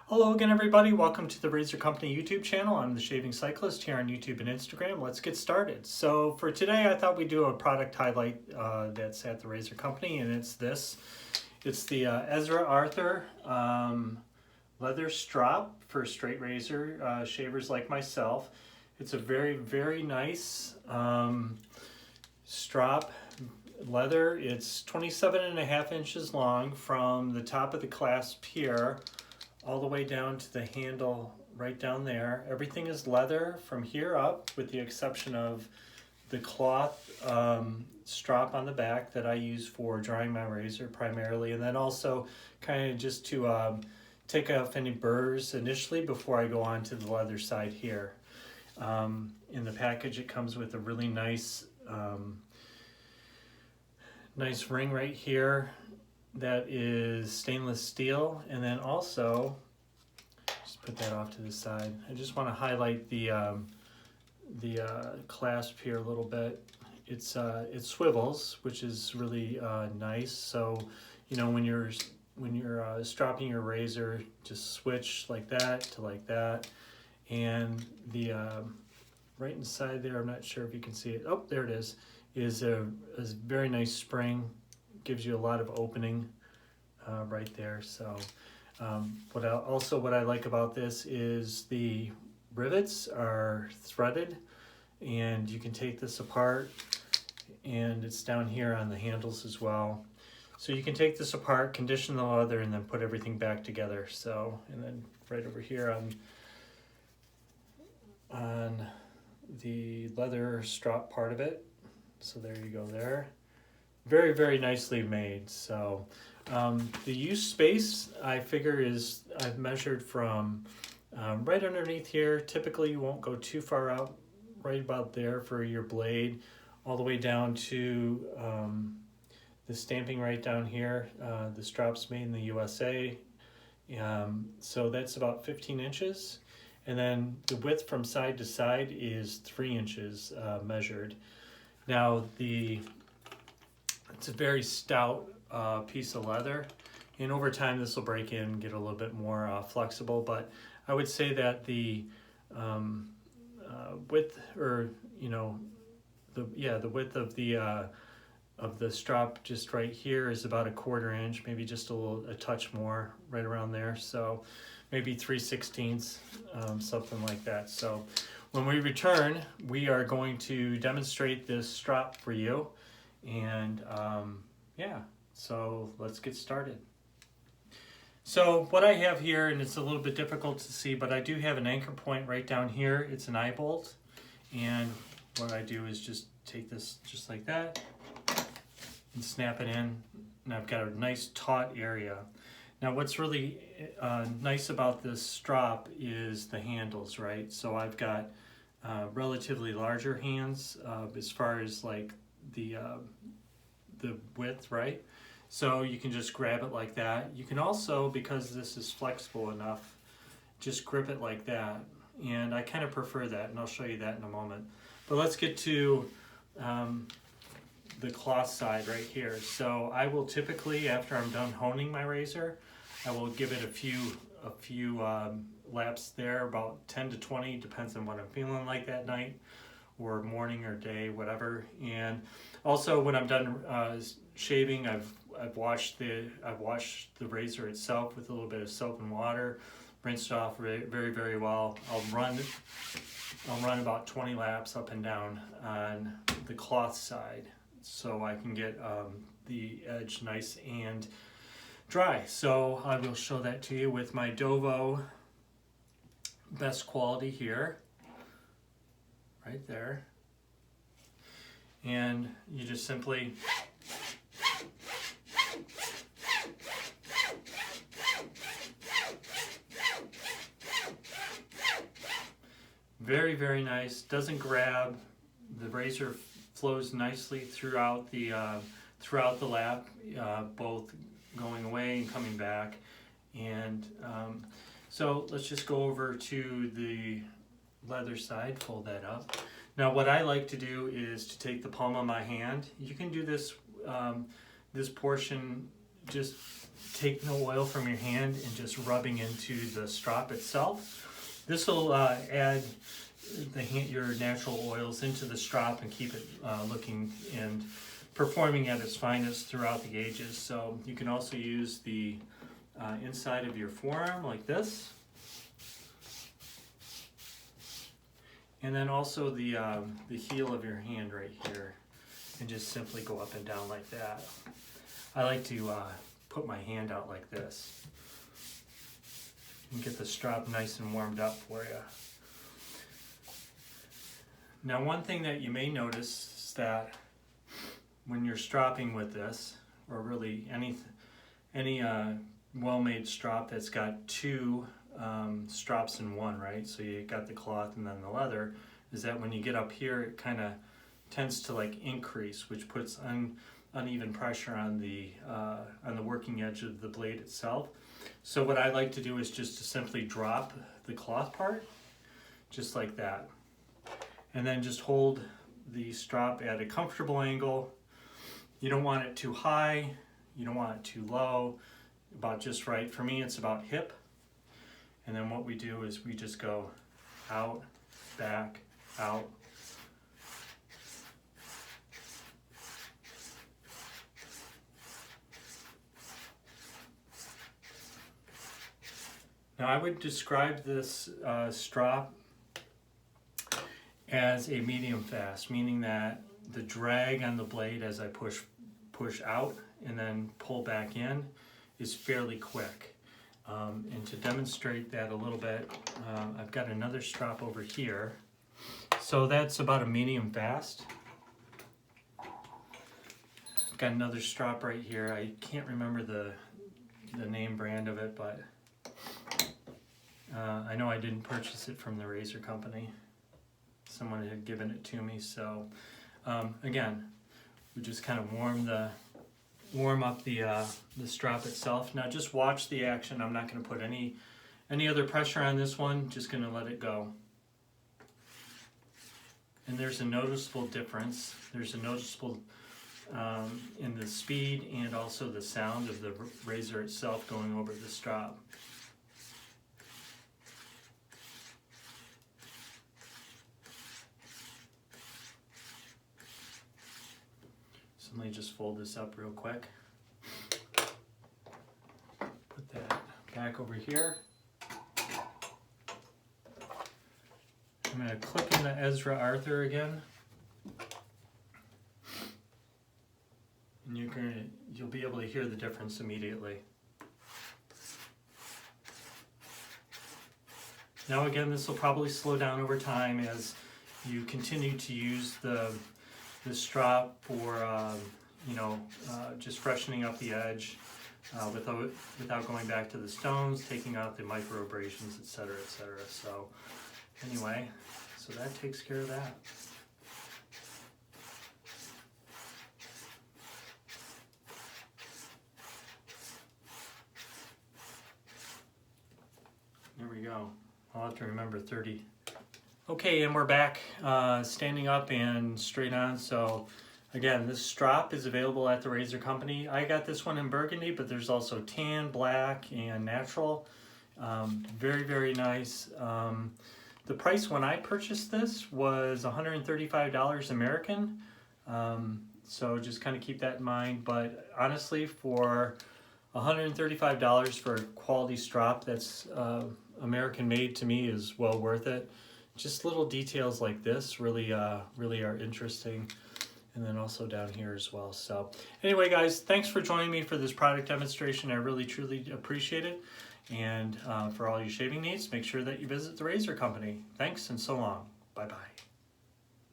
Hello again everybody, welcome to the Razor Company YouTube channel. I'm the Shaving Cyclist here on YouTube and Instagram. Let's get started. So for today I thought we'd do a product highlight that's at the Razor Company, and it's this. It's the Ezra Arthur leather strop for straight razor shavers like myself. It's a very nice strop leather. It's 27.5 inches long from the top of the clasp here all the way down to the handle right down there. Everything is leather from here up, with the exception of the cloth strop on the back that I use for drying my razor primarily, and then also kind of just to take off any burrs initially before I go on to the leather side here. In the package it comes with a really nice nice ring right here that is stainless steel, and then also just put that off to the side. I just want to highlight the clasp here a little bit. It swivels, which is really nice. So you know, when you're stropping your razor, just switch like that to like that, and the right inside there, I'm not sure if you can see it. Oh, there it is a very nice spring. Gives you a lot of opening right there. So what I like about this is the rivets are threaded, and you can take this apart, and it's down here on the handles as well. So you can take this apart, condition the leather, and then put everything back together. So, and then right over here on the leather strap part of it. So there you go there. Very nicely made. So the use space, I figure, is I've measured from right underneath here. Typically you won't go too far out, right about there for your blade, all the way down to the stamping right down here. The strop's made in the USA. So that's about 15 inches. And then the width from side to side is 3 inches measured. Now it's a very stout piece of leather, and over time this will break in, get a little bit more flexible, but I would say that the width, or you know, the width of the strap just right here is about 1/4 inch, maybe just a touch more, right around there. So maybe 3/16, something like that. So when we return, we are going to demonstrate this strap for you. And yeah, so let's get started. So what I have here, and it's a little bit difficult to see, but I do have an anchor point right down here. It's an eye bolt, and what I do is just take this just like that and snap it in, and I've got a nice taut area. Now what's really nice about this strap is the handles, right? So I've got relatively larger hands as far as like the width, right? So you can just grab it like that. You can also, because this is flexible enough, just grip it like that, and I kind of prefer that, and I'll show you that in a moment. But let's get to the cloth side right here. So I will typically, after I'm done honing my razor, I will give it a few laps there, about 10 to 20, depends on what I'm feeling like that night, or morning or day, whatever. And also when I'm done shaving, I've washed the razor itself with a little bit of soap and water, rinsed off very well. I'll run about 20 laps up and down on the cloth side, so I can get the edge nice and dry. So I will show that to you with my Dovo best quality here, right there, and you just simply very nice. Doesn't grab. The razor flows nicely throughout the lap, both going away and coming back. And so let's just go over to the leather side, fold that up. Now what I like to do is to take the palm of my hand. You can do this this portion just take no oil from your hand and just rubbing into the strop itself. This will add your natural oils into the strop and keep it looking and performing at its finest throughout the gauges. So you can also use the inside of your forearm like this, and then also the heel of your hand right here, and just simply go up and down like that. I like to put my hand out like this and get the strop nice and warmed up for you. Now, one thing that you may notice is that when you're stropping with this, or really any well-made strop that's got two strops in one, right? So you got the cloth and then the leather, is that when you get up here, it kind of tends to like increase, which puts uneven pressure on the working edge of the blade itself. So what I like to do is just to simply drop the cloth part, just like that. And then just hold the strop at a comfortable angle. You don't want it too high, you don't want it too low, about just right. For me, it's about hip. And then what we do is we just go out, back, out. Now I would describe this strop as a medium fast, meaning that the drag on the blade as I push out and then pull back in is fairly quick. And to demonstrate that a little bit, I've got another strop over here. So that's about a medium fast. I've got another strop right here. I can't remember the name brand of it, but I know I didn't purchase it from the razor company. Someone had given it to me. So again, we just kind of warm up the strop itself. Now just watch the action. I'm not going to put any other pressure on this one. Just going to let it go. And there's a noticeable difference. There's a noticeable in the speed and also the sound of the razor itself going over the strop. So let me just fold this up real quick. Put that back over here. I'm going to click in the Ezra Arthur again. And you'll be able to hear the difference immediately. Now again, this will probably slow down over time as you continue to use the strop for just freshening up the edge without going back to the stones, taking out the micro abrasions, etc., etc. So anyway, so that takes care of that. There we go. I'll have to remember 30. Okay, and we're back standing up and straight on. So again, this strop is available at the razor company. I got this one in burgundy, but there's also tan, black, and natural. Very, very nice. The price when I purchased this was $135 American. So just kind of keep that in mind. But honestly, for $135 for a quality strop that's American made, to me is well worth it. Just little details like this really are interesting. And then also down here as well. So anyway, guys, thanks for joining me for this product demonstration. I really, truly appreciate it. And for all your shaving needs, make sure that you visit the razor company. Thanks and so long. Bye-bye.